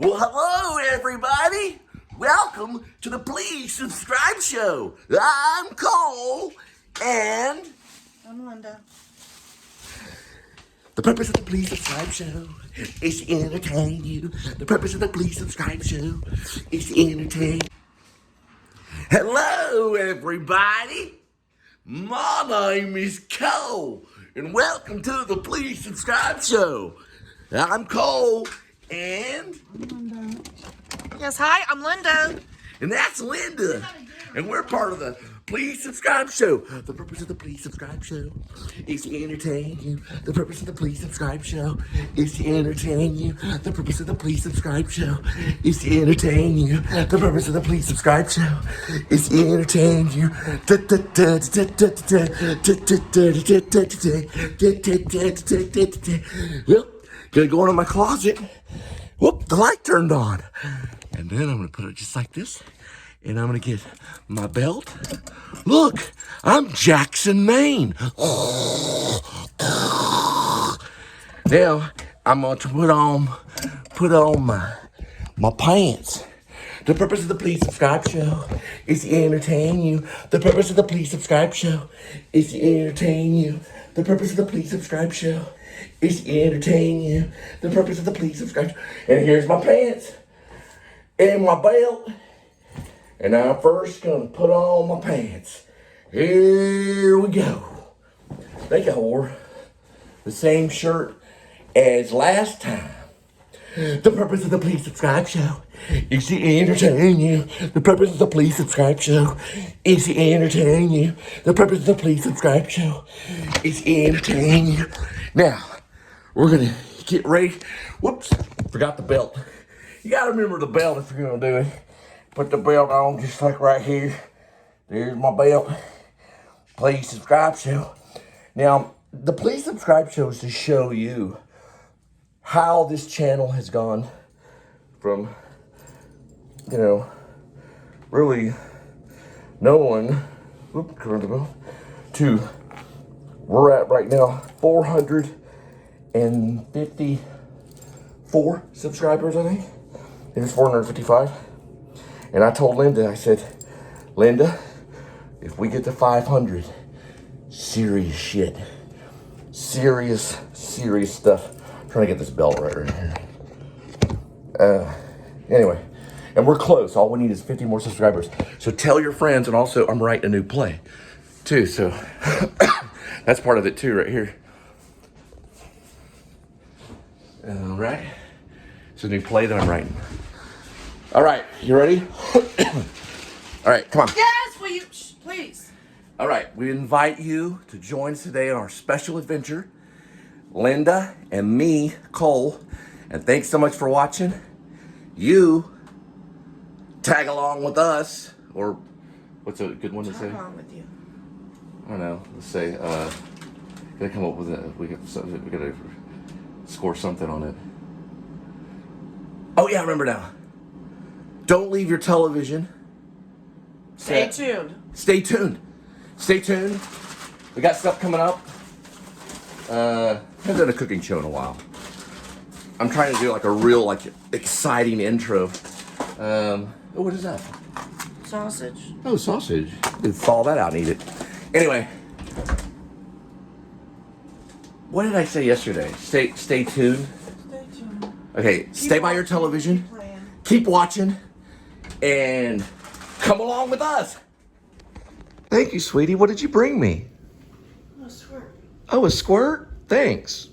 Well, hello, everybody. Welcome to the Please Subscribe Show. I'm Cole, and I'm Linda. The purpose of the Please Subscribe Show is to entertain you. The purpose of the Please Subscribe Show is to entertain. Hello, everybody. My name is Cole, and welcome to the Please Subscribe Show. I'm Cole, and I'm Linda. Yes, hi, I'm Linda. And that's Linda. And we're part of the Please Subscribe Show. The purpose of the Please Subscribe Show is to entertain you. The purpose of the Please Subscribe Show is to entertain you. The purpose of the Please Subscribe Show is to entertain you. The purpose of the Please Subscribe Show is to entertain you. Well, gonna go into my closet. Whoop, the light turned on. And then I'm gonna put it just like this. And I'm gonna get my belt. Look, I'm Jackson, Maine. Now, I'm gonna put on my pants. The purpose of the Please Subscribe Show is to entertain you. The purpose of the Please Subscribe Show is to entertain you. The purpose of the Please Subscribe Show is to entertain you. The purpose of the Please Subscribe. And here's my pants and my belt. And I'm first gonna put on my pants. Here we go. I think I wore the same shirt as last time. The purpose of the Please Subscribe Show is to entertain you. The purpose of the Please Subscribe Show is to entertain you. The purpose of the Please Subscribe Show is to entertain you. Now, we're gonna get ready. Whoops, forgot the belt. You gotta remember the belt if you're gonna do it. Put the belt on just like right here. There's my belt. Please Subscribe Show. Now, the Please Subscribe Show is to show you how this channel has gone from, really no one, to we're at right now 454 subscribers, I think. It was 455. And I told Linda, I said, Linda, if we get to 500, serious shit. Serious stuff. I'm trying to get this belt right here. Anyway, and we're close. All we need is 50 more subscribers. So tell your friends, and also I'm writing a new play, too. So that's part of it, too, right here. All right. It's a new play that I'm writing. All right, you ready? All right, come on. Yes, will you, please. All right, we invite you to join us today on our special adventure. Linda and me, Cole, and thanks so much for watching. You tag along with us, or what's a good one to say? Tag along with you. I don't know. Let's say, gotta come up with it. We gotta score something on it. Oh yeah, I remember now. Don't leave your television. Stay tuned. Stay tuned. Stay tuned. We got stuff coming up. I haven't done a cooking show in a while. I'm trying to do like a real exciting intro. What is that? Sausage. Oh, sausage. You thaw that out and eat it. Anyway. What did I say yesterday? Stay tuned. Stay tuned. Okay, stay by your television. Keep watching. And come along with us. Thank you, sweetie. What did you bring me? A squirt. Oh, a squirt? Thanks.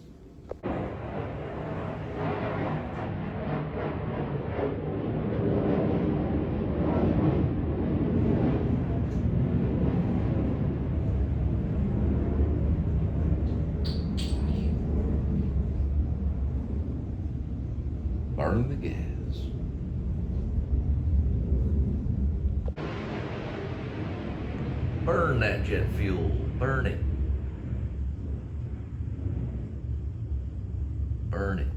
Burn the gas. Burn that jet fuel. Burn it. Burn it.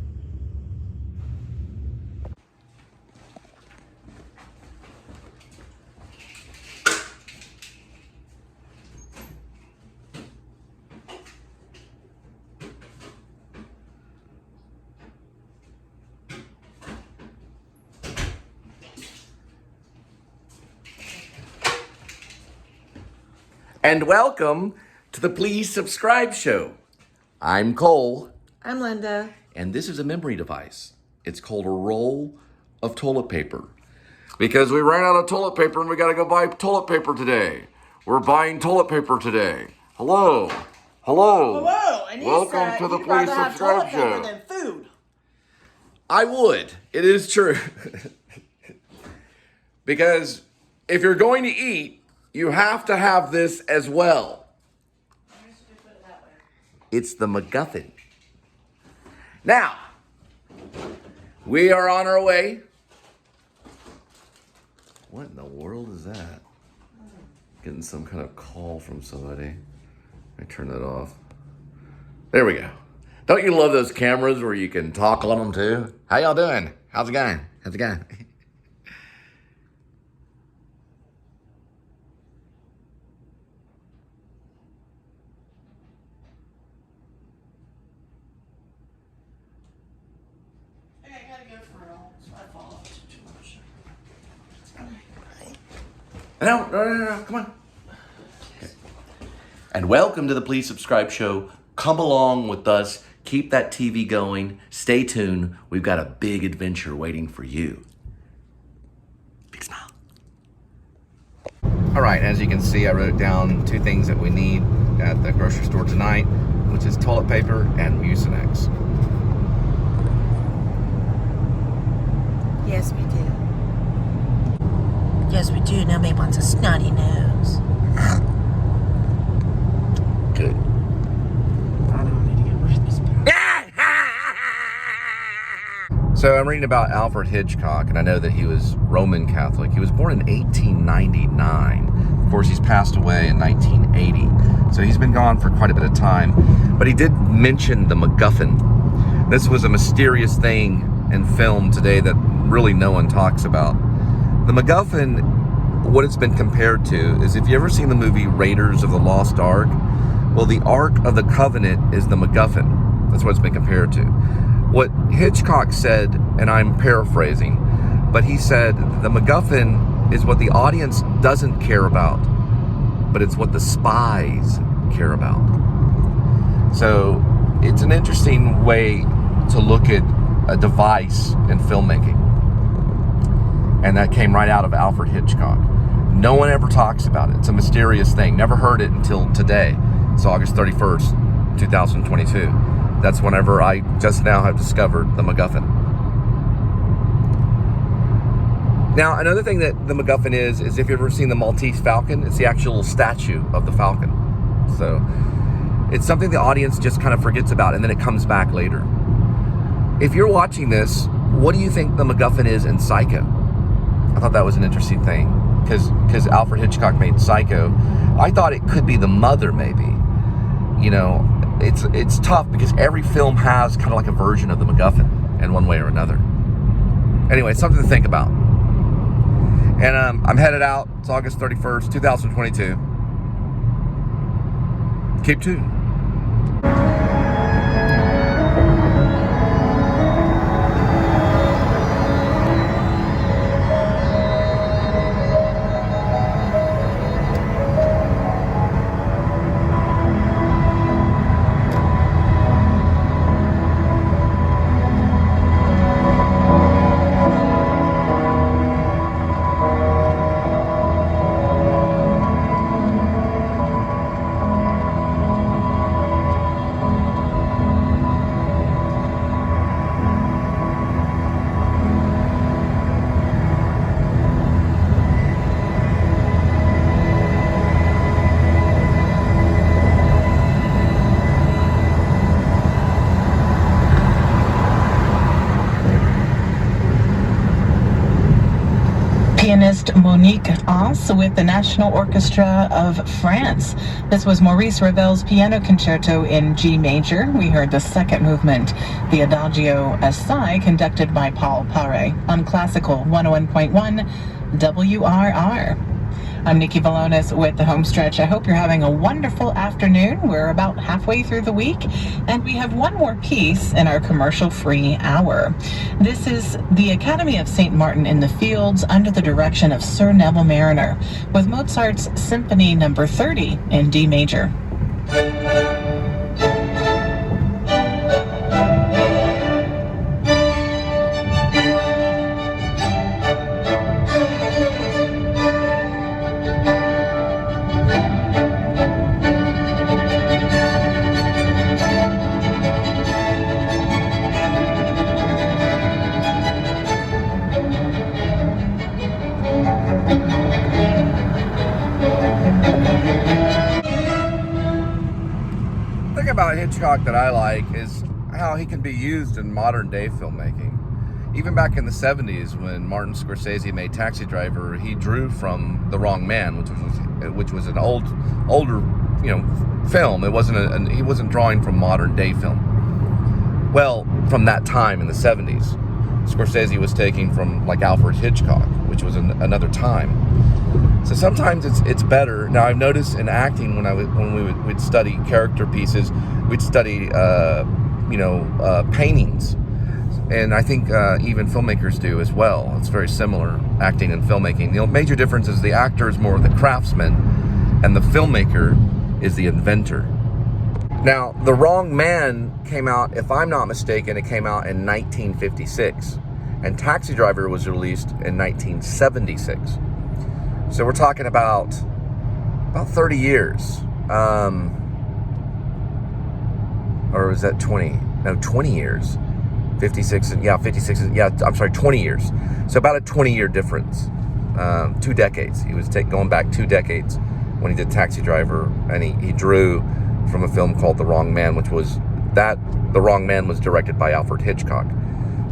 And welcome to the Please Subscribe Show. I'm Cole, I'm Linda. and this is a memory device. It's called a roll of toilet paper. Because we ran out of toilet paper and we gotta go buy toilet paper today. We're buying toilet paper today. Hello. Hello. Hello, and Welcome to the you'd Please rather have toilet Subscribe paper Show. than food. I would. It is true. Because if you're going to eat, you have to have this as well. It's the MacGuffin. Now, we are on our way. What in the world is that? Getting some kind of call from somebody. Let me turn that off. There we go. Don't you love those cameras where you can talk on them too? How y'all doing? How's it going? How's it going? Hey, I gotta go for real, so I fall off too much. No, come on. Okay. And welcome to the Please Subscribe Show. Come along with us. Keep that TV going. Stay tuned. We've got a big adventure waiting for you. Big smile. All right, as you can see, I wrote down 2 things that we need at the grocery store tonight, which is toilet paper and Mucinex. Yes, we do. Yes, we do. Nobody wants a snotty nose. Good. I don't need to get rid of this powder. So I'm reading about Alfred Hitchcock, and I know that he was Roman Catholic. He was born in 1899. Of course, he's passed away in 1980. So he's been gone for quite a bit of time. But he did mention the MacGuffin. This was a mysterious thing in film today that really no one talks about. The MacGuffin, what it's been compared to is, if you ever seen the movie Raiders of the Lost Ark, well, the Ark of the Covenant is the MacGuffin. That's what it's been compared to. What Hitchcock said, and I'm paraphrasing, but he said the MacGuffin is what the audience doesn't care about, but it's what the spies care about. So it's an interesting way to look at a device in filmmaking. And that came right out of Alfred Hitchcock. No one ever talks about it. It's a mysterious thing. Never heard it until today. It's August 31st, 2022. That's whenever I just now have discovered the MacGuffin. Now, another thing that the MacGuffin is if you've ever seen the Maltese Falcon, it's the actual statue of the Falcon. So it's something the audience just kind of forgets about, and then it comes back later. If you're watching this, what do you think the MacGuffin is in Psycho? I thought that was an interesting thing, because Alfred Hitchcock made Psycho. I thought it could be the mother, maybe. You know, it's tough because every film has kind of like a version of the MacGuffin in one way or another. Anyway, it's something to think about. And I'm headed out. It's August 31st, 2022. Keep tuned. Pianist Monique Os with the National Orchestra of France. This was Maurice Ravel's Piano Concerto in G major. We heard the second movement, the Adagio Assai, conducted by Paul Paré on Classical 101.1 WRR. I'm Nikki Valonis with the home stretch. I hope you're having a wonderful afternoon. We're about halfway through the week, and we have one more piece in our commercial-free hour. This is the Academy of St. Martin in the Fields under the direction of Sir Neville Mariner with Mozart's Symphony No. 30 in D major. The thing about Hitchcock that I like is how he can be used in modern day filmmaking. Even back in the 70s when Martin Scorsese made Taxi Driver, he drew from The Wrong Man, which was an older, film. It wasn't he wasn't drawing from modern day film. Well, from that time in the 70s, Scorsese was taking from like Alfred Hitchcock, which was another time. So sometimes it's better. Now I've noticed in acting when we'd study character pieces, we'd study paintings, and I think even filmmakers do as well. It's very similar, acting and filmmaking. The major difference is the actor is more of the craftsman, and the filmmaker is the inventor. Now, The Wrong Man came out, if I'm not mistaken, it came out in 1956, and Taxi Driver was released in 1976. So we're talking about 30 years. Or was that 20? No, 20 years. 56, I'm sorry, 20 years. So about a 20-year difference. 2 decades. He was going back 2 decades when he did Taxi Driver, and he drew from a film called The Wrong Man, The Wrong Man was directed by Alfred Hitchcock.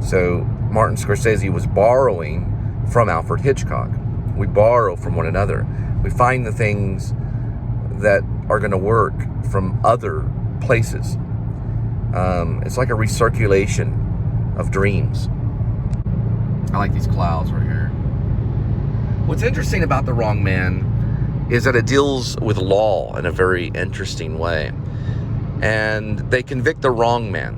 So Martin Scorsese was borrowing from Alfred Hitchcock. We borrow from one another. We find the things that are going to work from other places. It's like a recirculation of dreams. I like these clouds right here. What's interesting about The Wrong Man is that it deals with law in a very interesting way. And they convict the wrong man,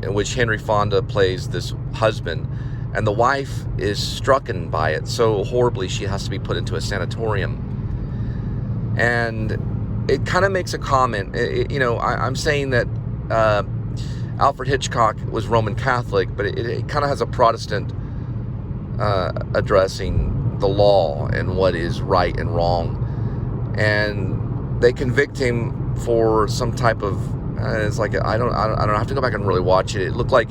in which Henry Fonda plays this husband, and the wife is strucken by it so horribly she has to be put into a sanatorium. And it kind of makes a comment. I'm saying that Alfred Hitchcock was Roman Catholic, but it kind of has a Protestant addressing the law and what is right and wrong. And they convict him for some type of it's like I don't have to go back and really watch it. It looked like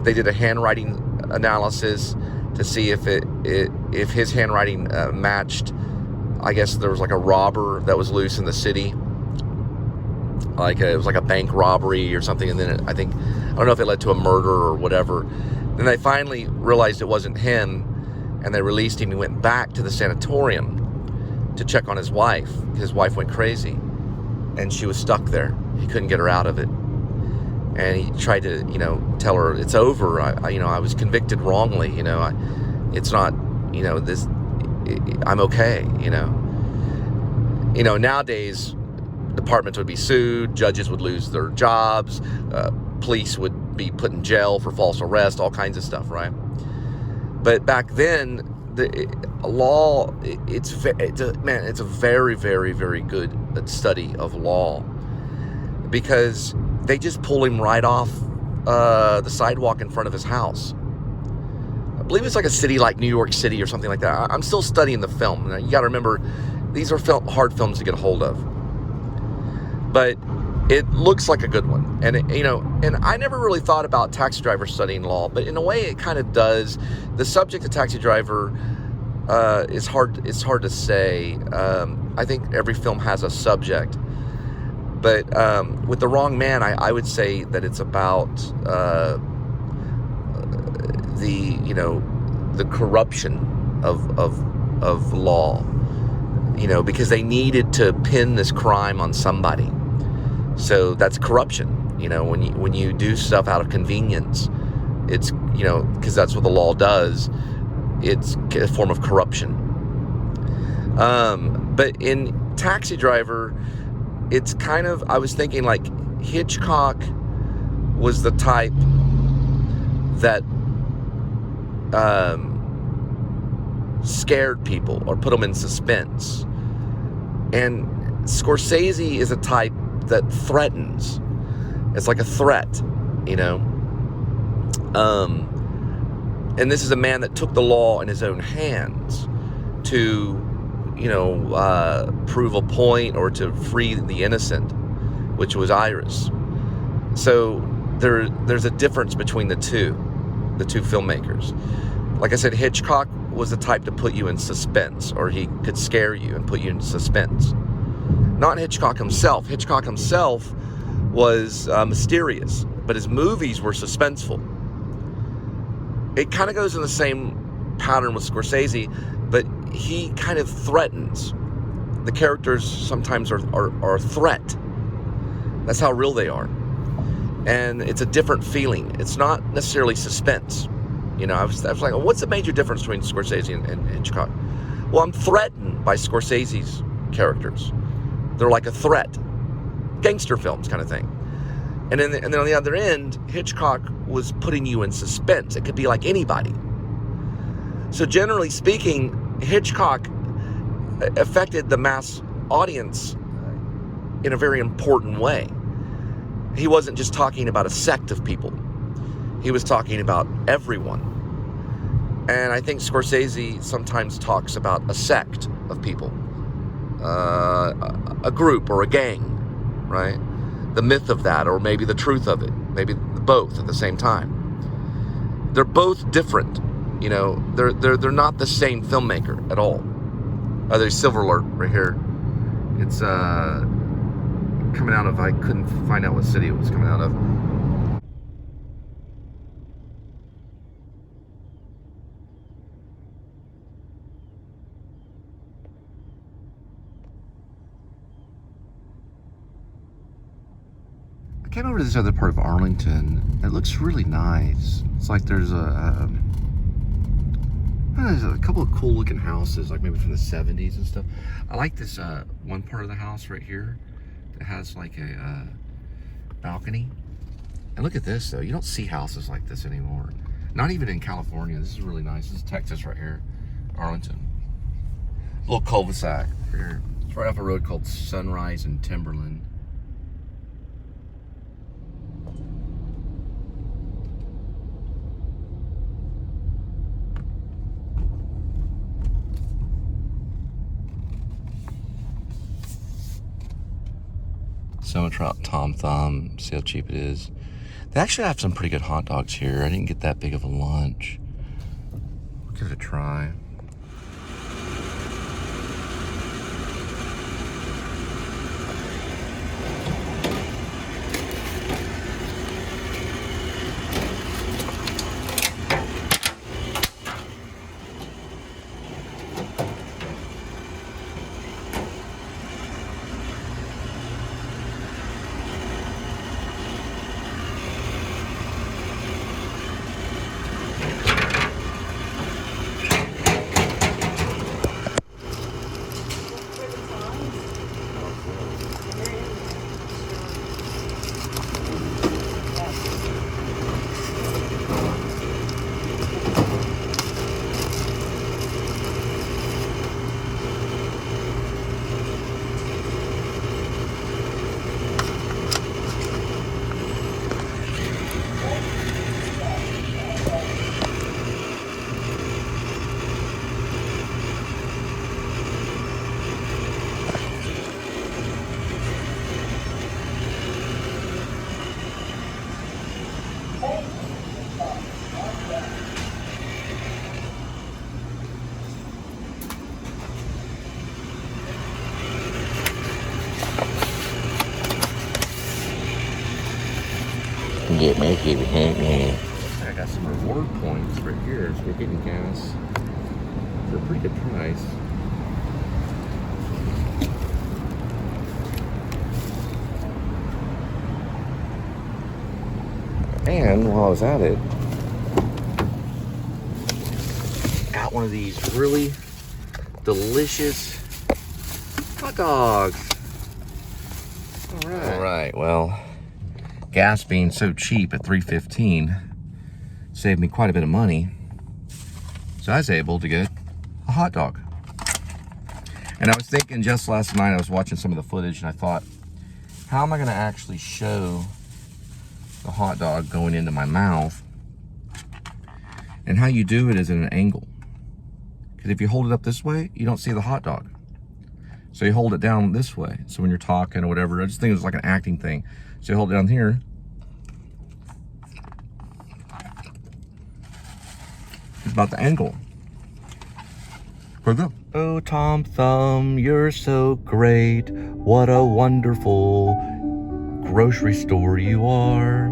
they did a handwriting analysis to see if his handwriting matched. I guess there was like a robber that was loose in the city, it was like a bank robbery or something, and then I don't know if it led to a murder or whatever. Then they finally realized it wasn't him, and they released him. He went back to the sanatorium to check on his wife. His wife went crazy, and she was stuck there. He couldn't get her out of it. And he tried to, tell her it's over. I was convicted wrongly. It's not, I'm okay. Nowadays, departments would be sued, judges would lose their jobs, police would be put in jail for false arrest, all kinds of stuff, right? But back then, the law, it's a very, very, very good study of law, because they just pull him right off the sidewalk in front of his house. I believe it's like a city like New York City or something like that. I'm still studying the film. Now, you got to remember, these are hard films to get a hold of. But it looks like a good one. And, and I never really thought about Taxi Driver studying law, but in a way it kind of does. The subject of Taxi Driver is hard to say. I think every film has a subject. But with The Wrong Man, I would say that it's about the corruption of law, because they needed to pin this crime on somebody. So that's corruption. When you do stuff out of convenience, it's because that's what the law does. It's a form of corruption. But in Taxi Driver, it's kind of, I was thinking like Hitchcock was the type that scared people or put them in suspense. And Scorsese is a type that threatens. It's like a threat, you know. And this is a man that took the law in his own hands to, you know, prove a point or to free the innocent, which was Iris. So there's a difference between the two filmmakers. Like I said, Hitchcock was the type to put you in suspense, or he could scare you and put you in suspense. Not Hitchcock himself. Hitchcock himself was mysterious, but his movies were suspenseful. It kind of goes in the same pattern with Scorsese, but he kind of threatens. The characters sometimes are a threat. That's how real they are. And it's a different feeling. It's not necessarily suspense. You know, I was like, what's the major difference between Scorsese and Hitchcock? Well, I'm threatened by Scorsese's characters. They're like a threat. Gangster films kind of thing. And then on the other end, Hitchcock was putting you in suspense. It could be like anybody. So generally speaking, Hitchcock affected the mass audience in a very important way. He wasn't just talking about a sect of people. He was talking about everyone. And I think Scorsese sometimes talks about a sect of people, a group or a gang, right? The myth of that, or maybe the truth of it, maybe both at the same time. They're both different, you know. They're not the same filmmaker at all. Oh, there's Silver Alert right here. It's coming out of, I couldn't find out what city it was coming out of. I came over to this other part of Arlington. It looks really nice. It's like there's a couple of cool looking houses, like maybe from the 70s and stuff. I like this one part of the house right here that has like a balcony. And look at this though. You don't see houses like this anymore. Not even in California. This is really nice. This is Texas right here. Arlington. A little cul-de-sac here. It's right off a road called Sunrise and Timberland. So I'm gonna try out Tom Thumb, see how cheap it is. They actually have some pretty good hot dogs here. I didn't get that big of a lunch. I'll give it a try. Get me, keep it. I got some reward points right here, so we're getting gas for a pretty good price. And while I was at it, got one of these really delicious hot dogs. All right, well, gas being so cheap at $3.15 saved me quite a bit of money. So I was able to get a hot dog. And I was thinking just last night, I was watching some of the footage and I thought, how am I gonna actually show the hot dog going into my mouth? And how you do it is at an angle. Because if you hold it up this way, you don't see the hot dog. So you hold it down this way. So when you're talking or whatever, I just think it was like an acting thing. So you hold it down here. It's about the angle. Oh, Tom Thumb, you're so great. What a wonderful grocery store you are.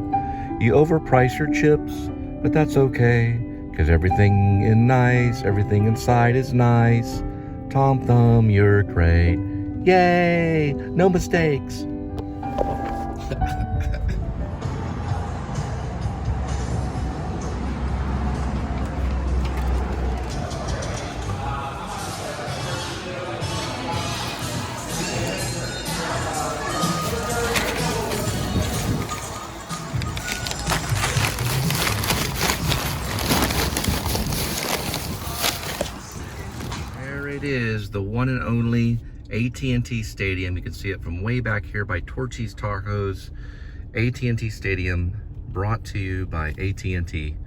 You overprice your chips, but that's okay. Cause everything inside is nice. Tom Thumb, you're great. Yay, no mistakes. It is the one and only AT&T Stadium. You can see it from way back here by Torchy's Tacos. AT&T Stadium, brought to you by AT&T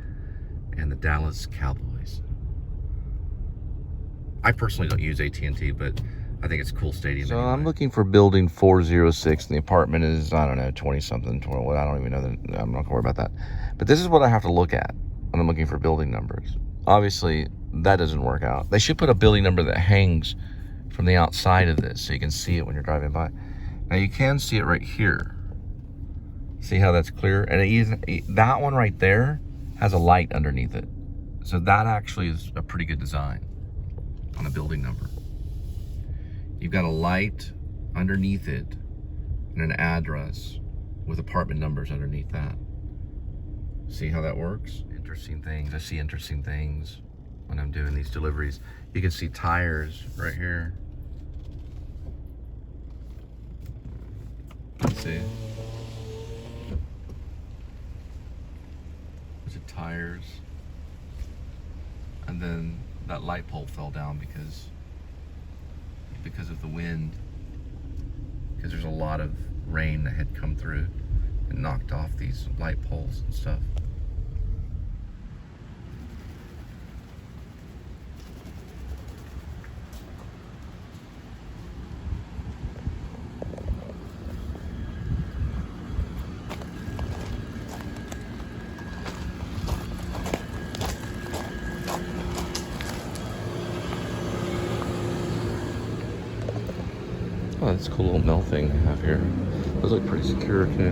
and the Dallas Cowboys. I personally don't use AT&T, but I think it's a cool stadium. So anyway. I'm looking for building 406, and the apartment is, I don't know, 20-something, I don't even know, I'm not gonna worry about that. But this is what I have to look at when I'm looking for building numbers. Obviously, that doesn't work out. They should put a building number that hangs from the outside of this so you can see it when you're driving by. Now you can see it right here. See how that's clear? And that one right there has a light underneath it. So that actually is a pretty good design on a building number. You've got a light underneath it and an address with apartment numbers underneath that. See how that works? Interesting things. I see interesting things when I'm doing these deliveries. You can see tires right here. Let's see. There's the tires. And then that light pole fell down because of the wind. Because there's a lot of rain that had come through and knocked off these light poles and stuff. Oh, that's a cool little mill thing they have here. Those look pretty secure too.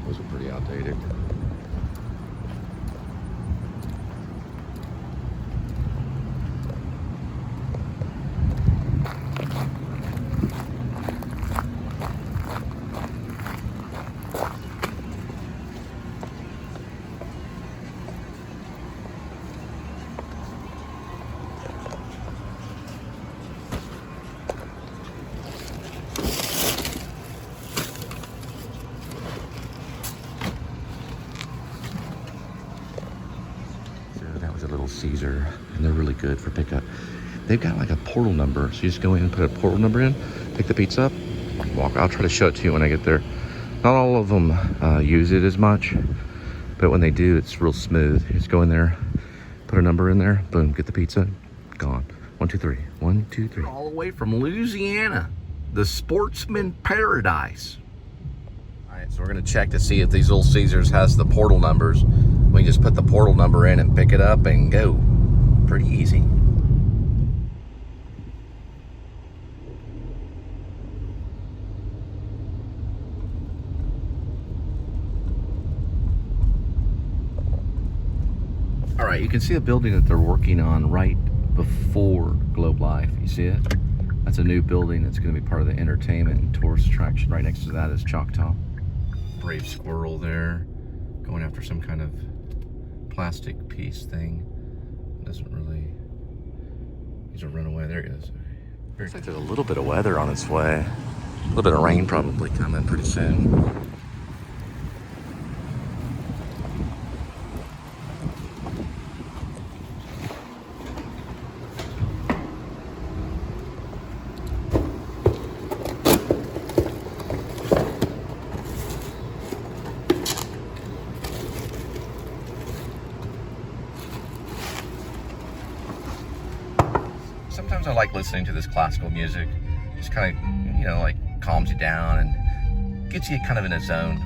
Those are pretty outdated. A Little Caesar, and they're really good for pickup. They've got like a portal number, so you just go in and put a portal number in, pick the pizza up, walk. I'll try to show it to you when I get there. Not all of them use it as much, but when they do, it's real smooth. You just go in there, put a number in there, boom, get the pizza, gone. 1, 2, 3. 1, 2, 3. All the way from Louisiana, the sportsman paradise. All right, so we're gonna check to see if these Little Caesars has the portal numbers. We just put the portal number in and pick it up and go. Pretty easy. All right, you can see a building that they're working on right before Globe Life. You see it? That's a new building that's going to be part of the entertainment and tourist attraction. Right next to that is Choctaw. Brave squirrel there, going after some kind of plastic piece thing. Doesn't really. He's a runaway. There he is. Looks like there's a little bit of weather on its way. A little bit of rain probably coming pretty soon. Sometimes I like listening to this classical music. Just kind of, you know, like calms you down and gets you kind of in a zone.